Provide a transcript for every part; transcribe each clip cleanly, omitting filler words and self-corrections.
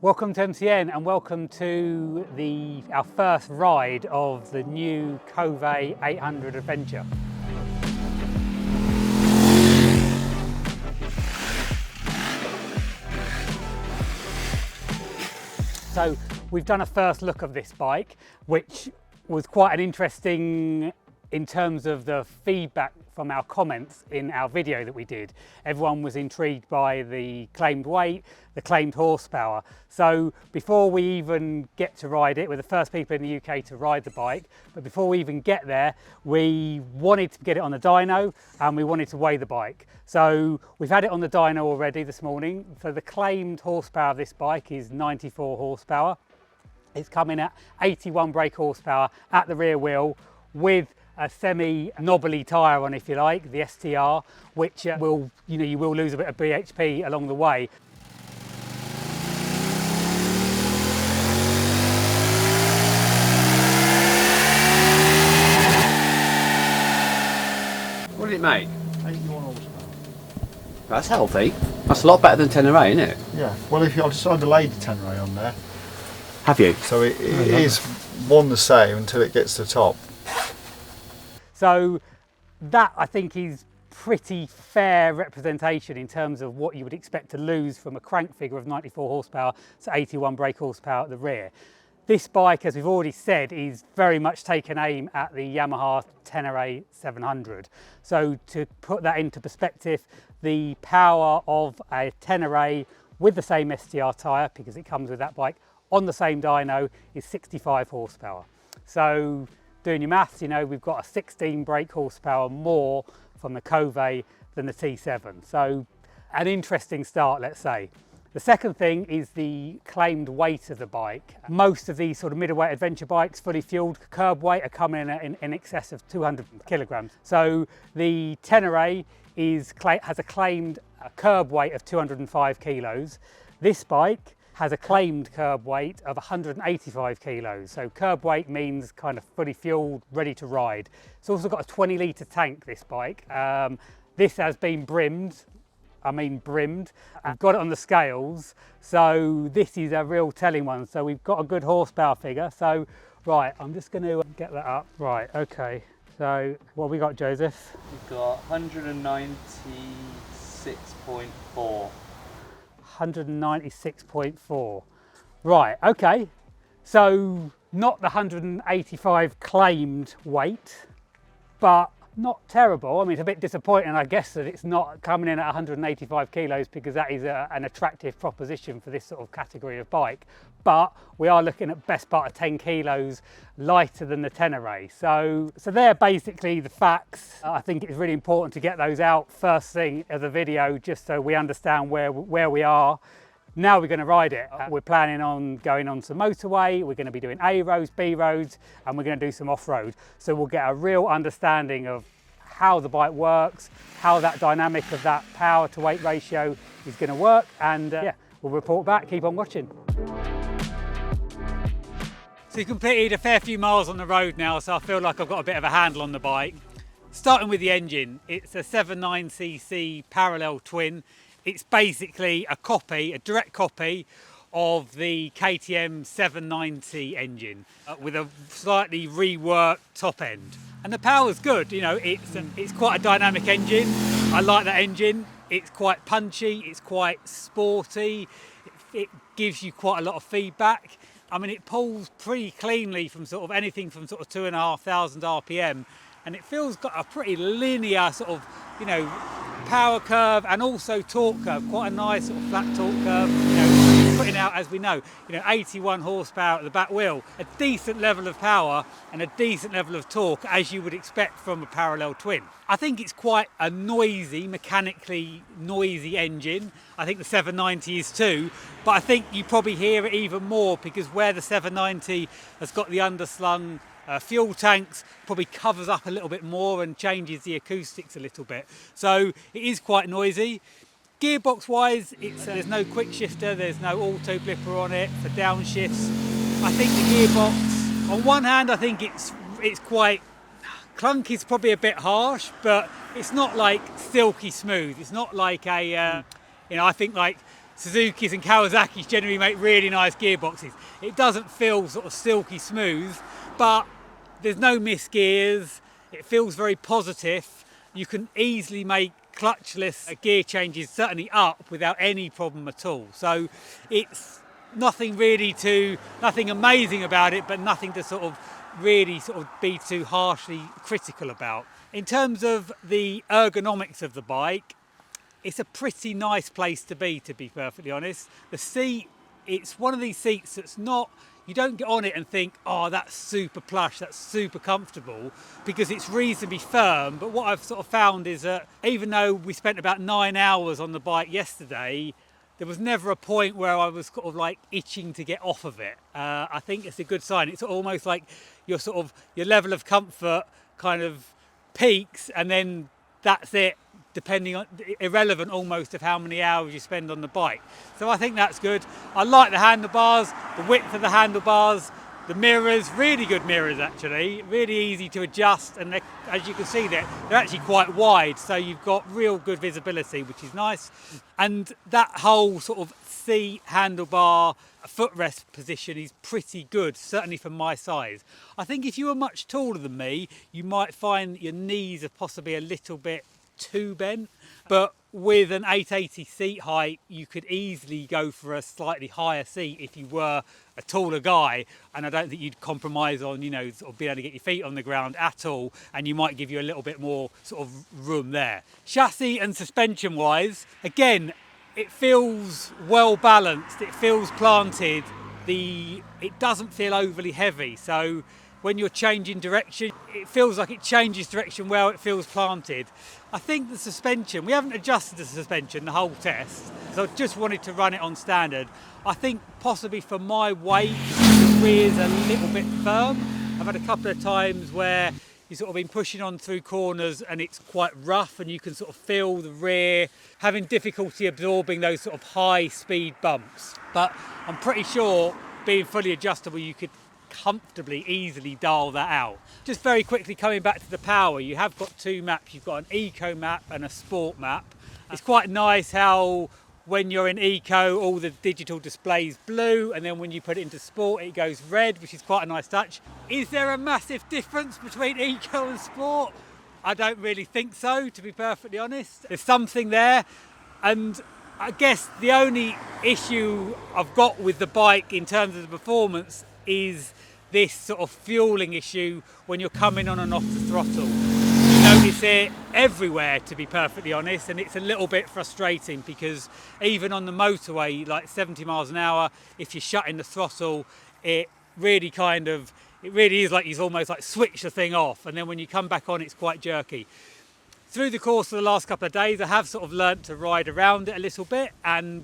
Welcome to MCN and welcome to our first ride of the new Cove 800 Adventure. So we've done a first look of this bike, which was quite an interesting in terms of the feedback from our comments in our video that we did. Everyone was intrigued by the claimed weight, the claimed horsepower. So before we even get to ride it, we're the first people in the UK to ride the bike, but before we even get there, we wanted to get it on the dyno and we wanted to weigh the bike. So we've had it on the dyno already this morning. So the claimed horsepower of this bike is 94 horsepower. It's coming at 81 brake horsepower at the rear wheel with a semi-knobbly tyre on, if you like, the STR, which you will lose a bit of BHP along the way. What did it make? 81 horsepower. That's healthy. That's a lot better than Tenere, isn't it? Yeah, well, if you decided to lay the Tenere on there. Have you? So it is one the same until it gets to the top. So that, I think, is pretty fair representation in terms of what you would expect to lose from a crank figure of 94 horsepower to 81 brake horsepower at the rear. This bike, as we've already said, is very much taken aim at the Yamaha Tenere 700. So to put that into perspective, the power of a Tenere with the same STR tyre, because it comes with that bike, on the same dyno is 65 horsepower. So doing your maths, we've got a 16 brake horsepower more from the Cove than the T7. So an interesting start, let's say. The second thing is the claimed weight of the bike. Most of these sort of middleweight adventure bikes, fully fueled, curb weight are coming in excess of 200 kilograms. So the Tenere has a claimed curb weight of 205 kilos. This bike has a claimed curb weight of 185 kilos. So curb weight means kind of fully fueled, ready to ride. It's also got a 20 litre tank, this bike. This has been brimmed. I've got it on the scales. So this is a real telling one. So we've got a good horsepower figure. So, right, I'm just going to get that up. Right, okay. So what have we got, Joseph? We've got 196.4. 196.4. Right, okay. So not the 185 claimed weight, but not terrible. I mean, it's a bit disappointing, I guess, that it's not coming in at 185 kilos, because that is an attractive proposition for this sort of category of bike. But we are looking at best part of 10 kilos lighter than the Tenere. So they're basically the facts. I think it's really important to get those out first thing of the video, just so we understand where we are. Now we're going to ride it. We're planning on going on some motorway, we're going to be doing A roads, B roads, and we're going to do some off-road. So we'll get a real understanding of how the bike works, how that dynamic of that power to weight ratio is going to work, and yeah, we'll report back. Keep on watching. So you completed a fair few miles on the road now, so I feel like I've got a bit of a handle on the bike. Starting with the engine, it's a 79cc parallel twin. It's basically a direct copy of the KTM 790 engine with a slightly reworked top end. And the power's good, it's quite a dynamic engine. I like that engine. It's quite punchy, it's quite sporty. It gives you quite a lot of feedback. I mean, it pulls pretty cleanly from sort of anything from sort of 2,500 RPM, and it feels got a pretty linear sort of, power curve and also torque curve, quite a nice sort of flat torque curve, putting out, as we know, 81 horsepower at the back wheel, a decent level of power and a decent level of torque, as you would expect from a parallel twin. I think it's quite a noisy, mechanically noisy engine. I think the 790 is too, but I think you probably hear it even more because where the 790 has got the underslung fuel tanks, probably covers up a little bit more and changes the acoustics a little bit. So it is quite noisy. Gearbox wise, there's no quick shifter, there's no auto blipper on it for downshifts. I think the gearbox, on one hand, I think it's quite clunky, is probably a bit harsh, but it's not like silky smooth. It's not like I think like Suzuki's and Kawasaki's generally make really nice gearboxes. It doesn't feel sort of silky smooth, but there's no missed gears. It feels very positive. You can easily make clutchless gear changes, certainly up, without any problem at all. So it's nothing amazing about it, but nothing to sort of really sort of be too harshly critical about. In terms of the ergonomics of the bike, it's a pretty nice place to be perfectly honest. The seat, it's one of these seats that's not, you don't get on it and think, oh, that's super plush, that's super comfortable, because it's reasonably firm. But what I've sort of found is that even though we spent about 9 hours on the bike yesterday, there was never a point where I was sort of like itching to get off of it. I think it's a good sign. It's almost like your level of comfort kind of peaks, and then that's it, depending on, irrelevant almost of how many hours you spend on the bike. So I think that's good. I like the handlebars, the width of the handlebars, the mirrors, really good mirrors actually, really easy to adjust, and as you can see they're actually quite wide, so you've got real good visibility, which is nice. And that whole sort of seat, handlebar, footrest position is pretty good, certainly for my size. I think if you were much taller than me, you might find that your knees are possibly a little bit too bent, but with an 880 seat height you could easily go for a slightly higher seat if you were a taller guy, and I don't think you'd compromise on, you know, sort of being able to get your feet on the ground at all, and you might give you a little bit more sort of room there. Chassis and suspension wise, again, it feels well balanced, it feels planted, it doesn't feel overly heavy, so when you're changing direction, it feels like it changes direction well, it feels planted. I think the suspension, we haven't adjusted the suspension the whole test, so I just wanted to run it on standard. I think possibly for my weight, the rear's a little bit firm. I've had a couple of times where you've sort of been pushing on through corners and it's quite rough, and you can sort of feel the rear having difficulty absorbing those sort of high speed bumps. But I'm pretty sure being fully adjustable, you could comfortably, easily dial that out. Just very quickly coming back to the power, you have got two maps. You've got an eco map and a sport map. It's quite nice how when you're in eco all the digital displays blue, and then when you put it into sport it goes red, which is quite a nice touch. Is there a massive difference between eco and sport? I don't really think so, to be perfectly honest. There's something there, and I guess the only issue I've got with the bike in terms of the performance is this sort of fueling issue when you're coming on and off the throttle. You notice it everywhere, to be perfectly honest, and it's a little bit frustrating because even on the motorway, like 70 miles an hour, if you're shutting the throttle, it really is like you almost like switch the thing off, and then when you come back on it's quite jerky. Through the course of the last couple of days I have sort of learnt to ride around it a little bit, and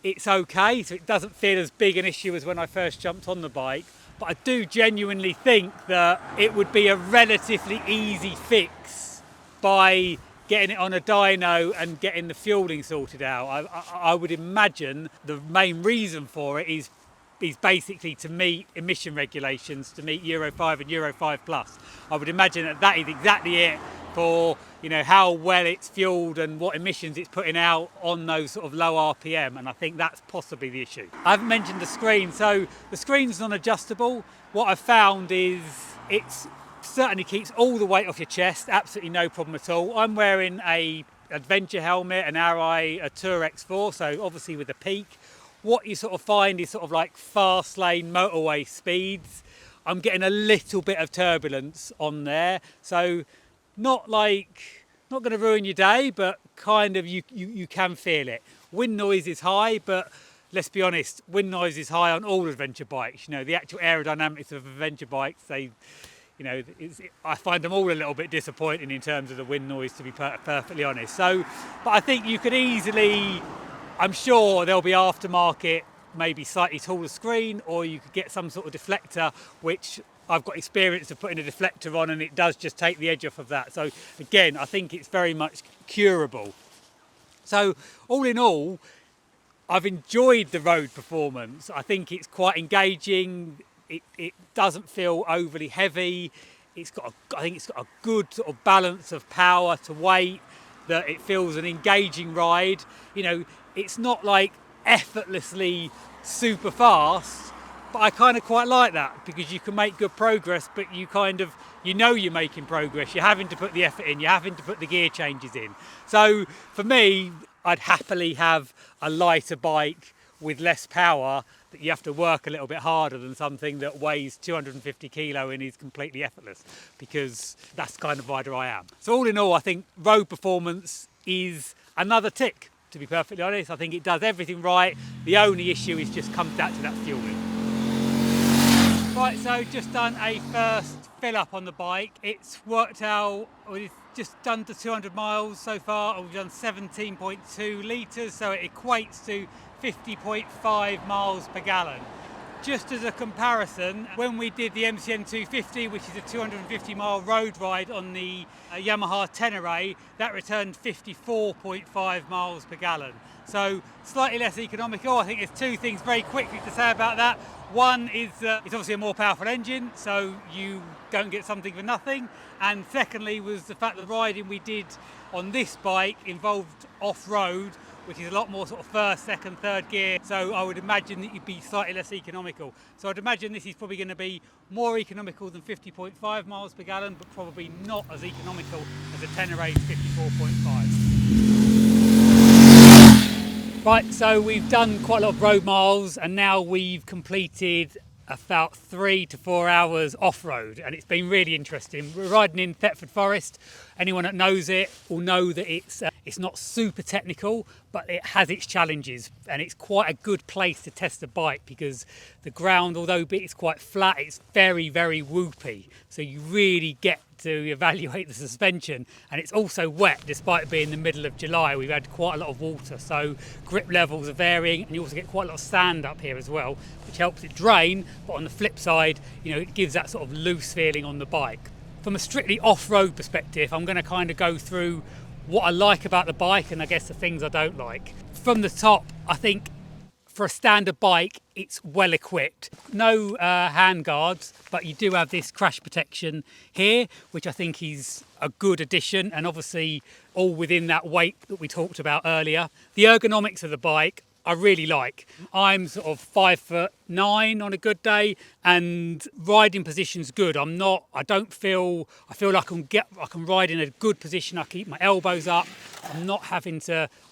it's okay, so it doesn't feel as big an issue as when I first jumped on the bike. But I do genuinely think that it would be a relatively easy fix by getting it on a dyno and getting the fueling sorted out. I would imagine the main reason for it is basically to meet emission regulations, to meet Euro 5 and Euro 5 Plus. I would imagine that is exactly it, for, you know, how well it's fueled and what emissions it's putting out on those sort of low RPM, and I think that's possibly the issue. I haven't mentioned the screen, so the screen's non-adjustable. What I've found is it certainly keeps all the weight off your chest, absolutely no problem at all. I'm wearing a adventure helmet, an Arai, a Tour X4, so obviously with the peak. What you sort of find is sort of like fast lane motorway speeds. I'm getting a little bit of turbulence on there, so not going to ruin your day, but kind of you can feel it. Wind noise is high, but let's be honest, wind noise is high on all adventure bikes. You know, the actual aerodynamics of adventure bikes, I find them all a little bit disappointing in terms of the wind noise, to be perfectly honest. So, but I think you could easily, I'm sure there'll be aftermarket, maybe slightly taller screen, or you could get some sort of deflector, which I've got experience of putting a deflector on, and it does just take the edge off of that. So again, I think it's very much curable. So all in all, I've enjoyed the road performance. I think it's quite engaging. It doesn't feel overly heavy. I think it's got a good sort of balance of power to weight, that it feels an engaging ride. You know, it's not like effortlessly super fast, but I kind of quite like that because you can make good progress, but you know you're making progress. You're having to put the effort in, you're having to put the gear changes in. So for me, I'd happily have a lighter bike with less power that you have to work a little bit harder than something that weighs 250 kilo and is completely effortless, because that's kind of where I am. So all in all, I think road performance is another tick, to be perfectly honest. I think it does everything right. The only issue is just comes down to that fueling. Right, so just done a first fill up on the bike. It's worked out, we've just done to 200 miles so far. We've done 17.2 litres, so it equates to 50.5 miles per gallon. Just as a comparison, when we did the MCN 250, which is a 250 mile road ride on the Yamaha Tenere, that returned 54.5 miles per gallon. So slightly less economical. I think there's two things very quickly to say about that. One is it's obviously a more powerful engine, so you don't get something for nothing. And secondly was the fact that the riding we did on this bike involved off-road, which is a lot more sort of first, second, third gear. So I would imagine that you'd be slightly less economical. So I'd imagine this is probably going to be more economical than 50.5 miles per gallon, but probably not as economical as a Tenere's 54.5. Right, so we've done quite a lot of road miles, and now we've completed about 3 to 4 hours off-road, and it's been really interesting. We're riding in Thetford Forest. Anyone that knows it will know that it's not super technical, but it has its challenges, and it's quite a good place to test the bike because the ground, although it's quite flat, it's very, very whoopy. So you really get to evaluate the suspension, and it's also wet despite being the middle of July. We've had quite a lot of water, so grip levels are varying, and you also get quite a lot of sand up here as well, which helps it drain, but on the flip side, you know, it gives that sort of loose feeling on the bike. From a strictly off-road perspective, I'm going to kind of go through what I like about the bike and I guess the things I don't like. From the top, I think for a standard bike, it's well equipped. No hand guards, but you do have this crash protection here, which I think is a good addition, and obviously all within that weight that we talked about earlier. The ergonomics of the bike, I really like. I'm sort of 5'9" on a good day, and riding position's good. I feel like I can ride in a good position. I keep my elbows up. I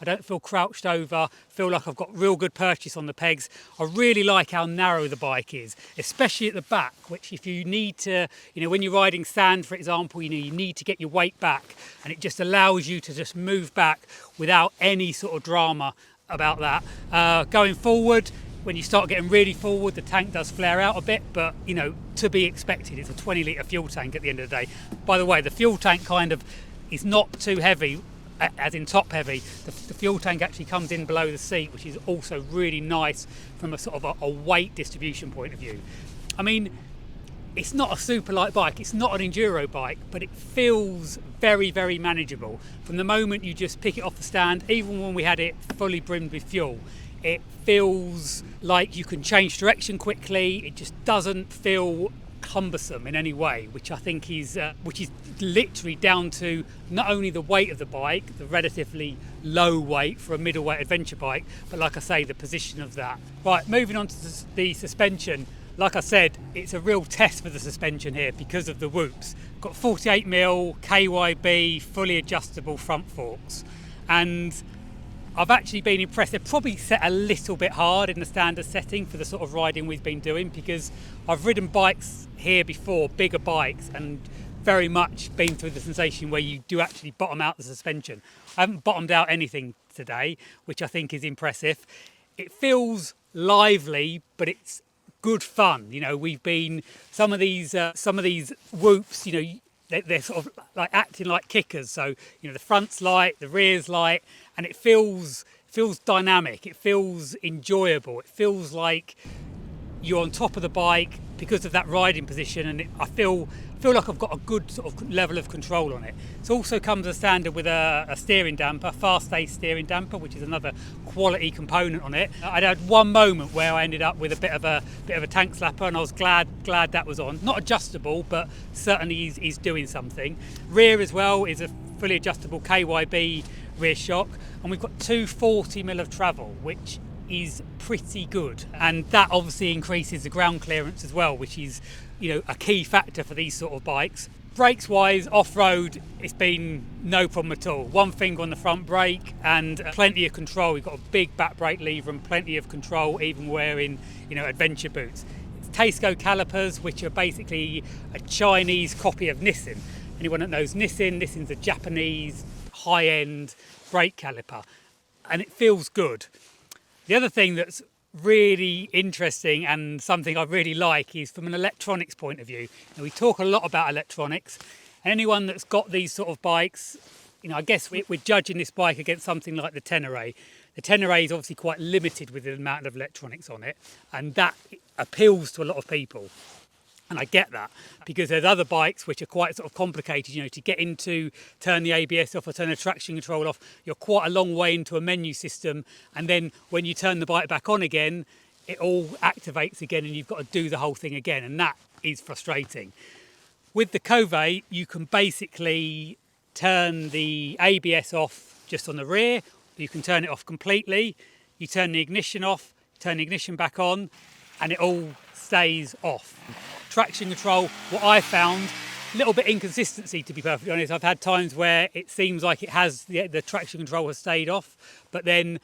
don't feel crouched over. Feel like I've got real good purchase on the pegs. I really like how narrow the bike is, especially at the back, which if you need to, when you're riding sand, for example, you need to get your weight back, and it just allows you to just move back without any sort of drama about that. Going forward, when you start getting really forward, the tank does flare out a bit, but to be expected. It's a 20 litre fuel tank at the end of the day. By the way, the fuel tank kind of is not too heavy, as in top heavy. The fuel tank actually comes in below the seat, which is also really nice from a sort of a weight distribution point of view. I mean, it's not a super light bike, it's not an enduro bike, but it feels very, very manageable. From the moment you just pick it off the stand, even when we had it fully brimmed with fuel, it feels like you can change direction quickly. It just doesn't feel cumbersome in any way, which I think is literally down to not only the weight of the bike, the relatively low weight for a middleweight adventure bike, but like I say, the position of that. Right, moving on to the suspension. Like I said, it's a real test for the suspension here because of the whoops. Got 48mm KYB fully adjustable front forks, and I've actually been impressed. They're probably set a little bit hard in the standard setting for the sort of riding we've been doing, because I've ridden bikes here before, bigger bikes, and very much been through the sensation where you do actually bottom out the suspension. I haven't bottomed out anything today, which I think is impressive. It feels lively, but it's good fun. We've been some of these whoops, they're sort of like acting like kickers. So the front's light, the rear's light, and it feels dynamic. It feels enjoyable. It feels like you're on top of the bike because of that riding position, and I feel like I've got a good sort of level of control on it. It also comes as standard with a steering damper, fast-ace steering damper, which is another quality component on it. I had one moment where I ended up with a bit of a tank slapper, and I was glad that was on. Not adjustable, but certainly is doing something. Rear as well is a fully adjustable KYB rear shock, and we've got 240mm of travel, which is pretty good, and that obviously increases the ground clearance as well, which is, you know, a key factor for these sort of bikes. Brakes wise, off-road, it's been no problem at all. One finger on the front brake and plenty of control. We've got a big back brake lever and plenty of control, even wearing, you know, adventure boots. It's Teisco calipers, which are basically a Chinese copy of Nissin. Anyone that knows Nissin's a Japanese high-end brake caliper, and it feels good. The other thing that's really interesting and something I really like is from an electronics point of view. Now, we talk a lot about electronics, and anyone that's got these sort of bikes, you know, I guess we're judging this bike against something like the Tenere. The Tenere is obviously quite limited with the amount of electronics on it, and that appeals to a lot of people. And I get that, because there's other bikes which are quite sort of complicated, you know, to get into, turn the ABS off or turn the traction control off, you're quite a long way into a menu system, and then when you turn the bike back on again, it all activates again and you've got to do the whole thing again, and that is frustrating. With the Cove, you can basically turn the ABS off just on the rear, you can turn it off completely, you turn the ignition off, turn the ignition back on, and it all stays off. Traction control, what I found, a little bit inconsistency, to be perfectly honest. I've had times where it seems like it has, the traction control has stayed off, but then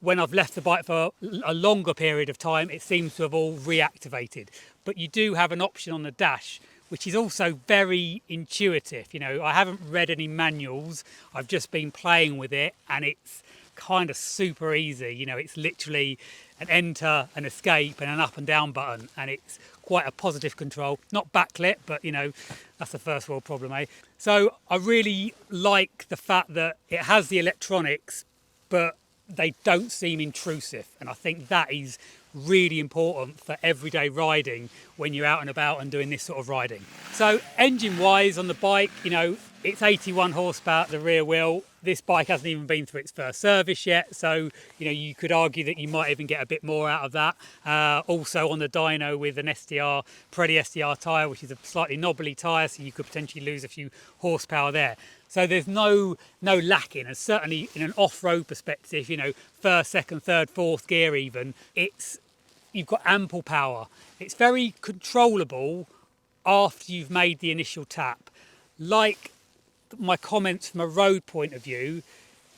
when I've left the bike for a longer period of time, it seems to have all reactivated. But you do have an option on the dash, which is also very intuitive. You know, I haven't read any manuals, I've just been playing with it, and it's kind of super easy. You know, it's literally an enter, an escape, and an up and down button, and it's quite a positive control. Not backlit, but you know, that's a first world problem, eh? So I really like the fact that it has the electronics, but they don't seem intrusive, and I think that is really important for everyday riding when you're out and about and doing this sort of riding. So engine wise on the bike, you know, it's 81 horsepower at the rear wheel. This bike hasn't even been through its first service yet, so you know, you could argue that you might even get a bit more out of that. Also on the dyno with an SDR, Pirelli SDR tyre, which is a slightly knobbly tyre, so you could potentially lose a few horsepower there. So there's no lacking, and certainly in an off-road perspective, you know, first, second, third, fourth gear even, you've got ample power. It's very controllable after you've made the initial tap. Like my comments from a road point of view,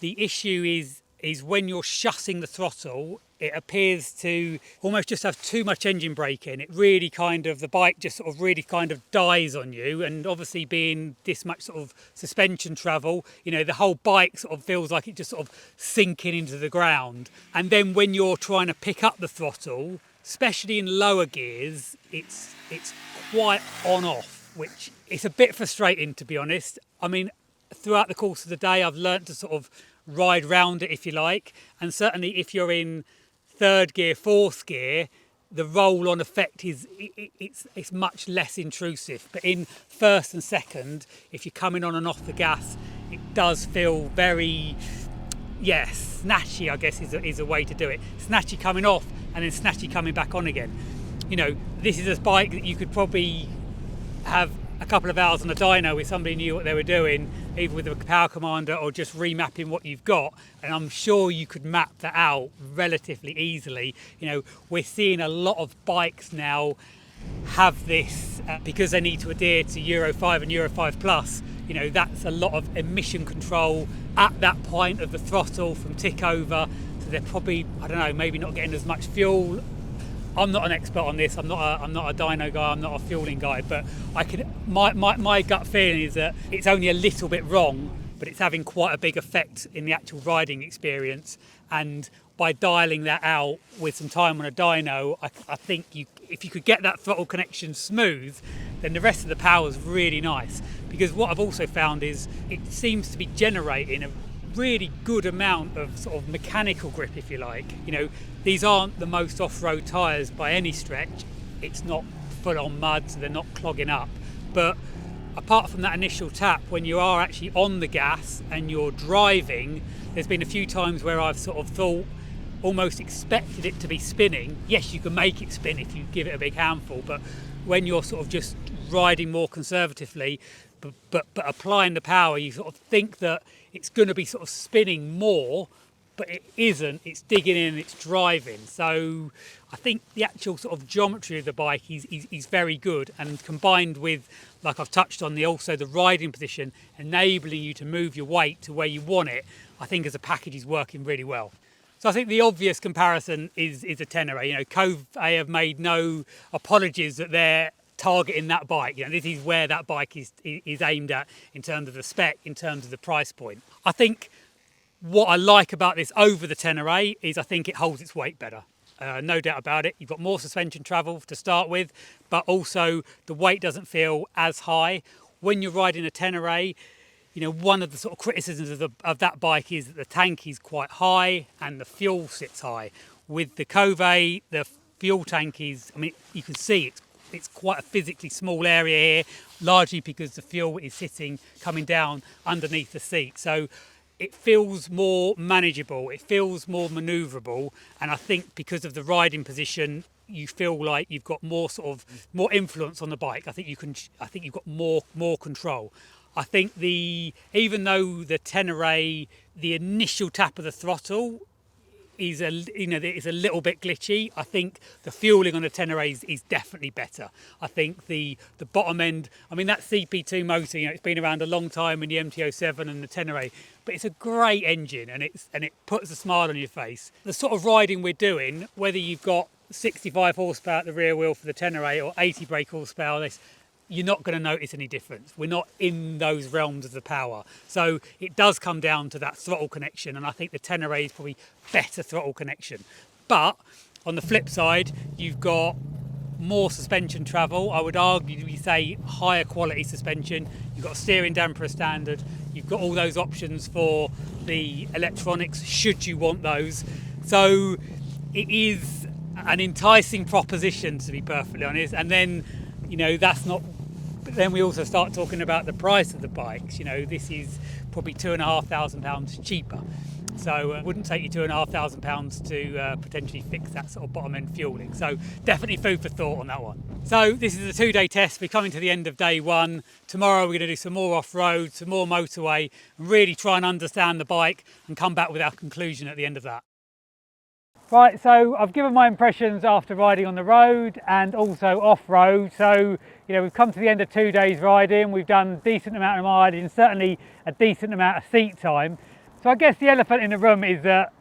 the issue is when you're shutting the throttle, it appears to almost just have too much engine brake in. It really kind of, the bike just sort of really kind of dies on you, and obviously being this much sort of suspension travel, you know, the whole bike sort of feels like it just sort of sinking into the ground. And then when you're trying to pick up the throttle, especially in lower gears, it's quite on off, which is a bit frustrating, to be honest. I mean, throughout the course of the day, I've learnt to sort of ride round it, if you like, and certainly if you're in third gear, fourth gear, the roll-on effect it's much less intrusive. But in first and second, if you're coming on and off the gas, it does feel very, snatchy, I guess is a way to do it. Snatchy coming off and then snatchy coming back on again. You know, this is a bike that you could probably have a couple of hours on a dyno if somebody knew what they were doing, either with a power commander or just remapping what you've got, and I'm sure you could map that out relatively easily. You know, we're seeing a lot of bikes now have this because they need to adhere to Euro 5 and Euro 5 Plus. You know, that's a lot of emission control at that point of the throttle from tick over, so they're probably, I don't know, maybe not getting as much fuel. I'm not an expert on this. I'm not a dyno guy. I'm not a fueling guy. But my gut feeling is that it's only a little bit wrong, but it's having quite a big effect in the actual riding experience. And by dialing that out with some time on a dyno, I think if you could get that throttle connection smooth, then the rest of the power is really nice. Because what I've also found is it seems to be generating a really good amount of sort of mechanical grip, if you like. You know, these aren't the most off-road tyres by any stretch. It's not full on mud, so they're not clogging up. But apart from that initial tap, when you are actually on the gas and you're driving, there's been a few times where I've sort of thought, almost expected it to be spinning. Yes, you can make it spin if you give it a big handful, but when you're sort of just riding more conservatively, but applying the power, you sort of think that it's going to be sort of spinning more, but it isn't. It's digging in, it's driving. So I think the actual sort of geometry of the bike is very good, and combined with, like I've touched on, also the riding position, enabling you to move your weight to where you want it, I think as a package is working really well. So I think the obvious comparison is a Tenere. You know, Cove have made no apologies that they're targeting that bike. You know, this is where that bike is aimed at in terms of the spec, in terms of the price point. I think what I like about this over the Tenere is I think it holds its weight better. No doubt about it. You've got more suspension travel to start with, but also the weight doesn't feel as high. When you're riding a Tenere, you know, one of the sort of criticisms of that bike is that the tank is quite high and the fuel sits high. With the Cove, the fuel tank is, I mean, you can see it's quite a physically small area here, largely because the fuel is sitting, coming down underneath the seat. So it feels more manageable, it feels more manoeuvrable, and I think because of the riding position, you feel like you've got more more influence on the bike. I think you've got more control. I think even though the Tenere, the initial tap of the throttle is it's a little bit glitchy, I think the fueling on the Tenere is definitely better. I think the bottom end, I mean, that CP2 motor, you know, it's been around a long time in the MT-07 and the Tenere, but it's a great engine, and it puts a smile on your face. The sort of riding we're doing, whether you've got 65 horsepower at the rear wheel for the Tenere or 80 brake horsepower, you're not going to notice any difference. We're not in those realms of the power. So it does come down to that throttle connection, and I think the Tenere is probably better throttle connection. But on the flip side, you've got more suspension travel. I would arguably say higher quality suspension. You've got steering damper standard. You've got all those options for the electronics, should you want those. So it is an enticing proposition, to be perfectly honest. And then, you know, that's not... But then we also start talking about the price of the bikes. You know, this is probably £2,500 cheaper. So it wouldn't take you £2,500 to potentially fix that sort of bottom end fueling. So definitely food for thought on that one. So this is a 2-day test. We're coming to the end of day one. Tomorrow we're going to do some more off-road, some more motorway, and really try and understand the bike and come back with our conclusion at the end of that. Right, so I've given my impressions after riding on the road and also off-road. So, you know, we've come to the end of 2 days riding. We've done a decent amount of mileage and certainly a decent amount of seat time. So I guess the elephant in the room is that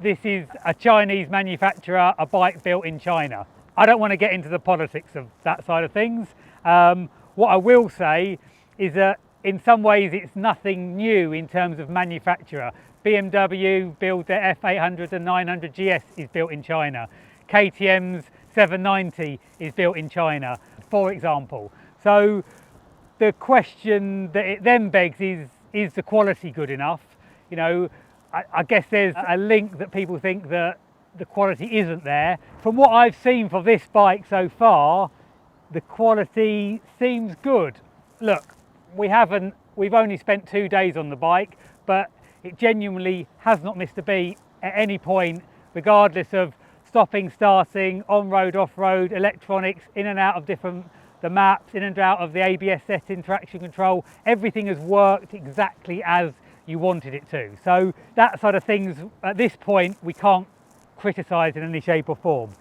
this is a Chinese manufacturer, a bike built in China. I don't want to get into the politics of that side of things. What I will say is that in some ways it's nothing new in terms of manufacturer. BMW build their F800 and 900 GS is built in China. KTM's 790 is built in China, for example. So the question that it then begs is the quality good enough? You know, I guess there's a link that people think that the quality isn't there. From what I've seen for this bike so far, the quality seems good. Look, we've only spent 2 days on the bike, but it genuinely has not missed a beat at any point, regardless of stopping, starting, on-road, off-road, electronics, in and out of the maps, in and out of the ABS setting, traction control. Everything has worked exactly as you wanted it to. So that side of things, at this point, we can't criticise in any shape or form.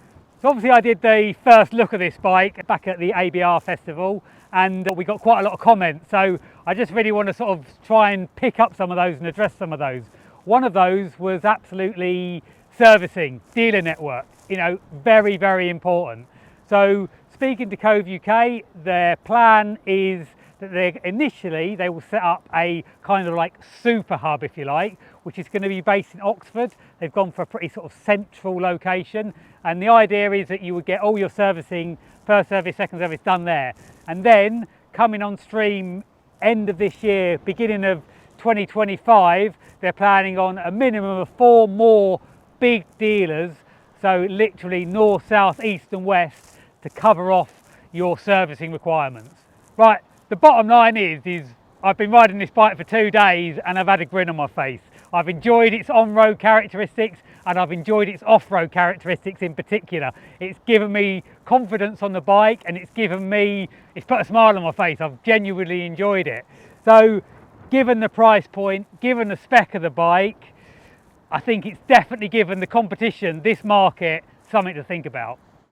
So obviously I did the first look of this bike back at the ABR festival, and we got quite a lot of comments. So I just really want to sort of try and pick up some of those and address some of those. One of those was absolutely servicing, dealer network, you know, very, very important. So speaking to Cove UK, their plan is that initially they will set up a kind of like super hub, if you like, which is going to be based in Oxford. They've gone for a pretty sort of central location, and the idea is that you would get all your servicing, first service, second service done there. And then coming on stream end of this year, beginning of 2025, they're planning on a minimum of 4 more big dealers, so literally north, south, east and west, to cover off your servicing requirements. Right, the bottom line is I've been riding this bike for 2 days and I've had a grin on my face. I've enjoyed its on-road characteristics and I've enjoyed its off-road characteristics in particular. It's given me confidence on the bike, and it's put a smile on my face. I've genuinely enjoyed it. So given the price point, given the spec of the bike, I think it's definitely given the competition, this market, something to think about.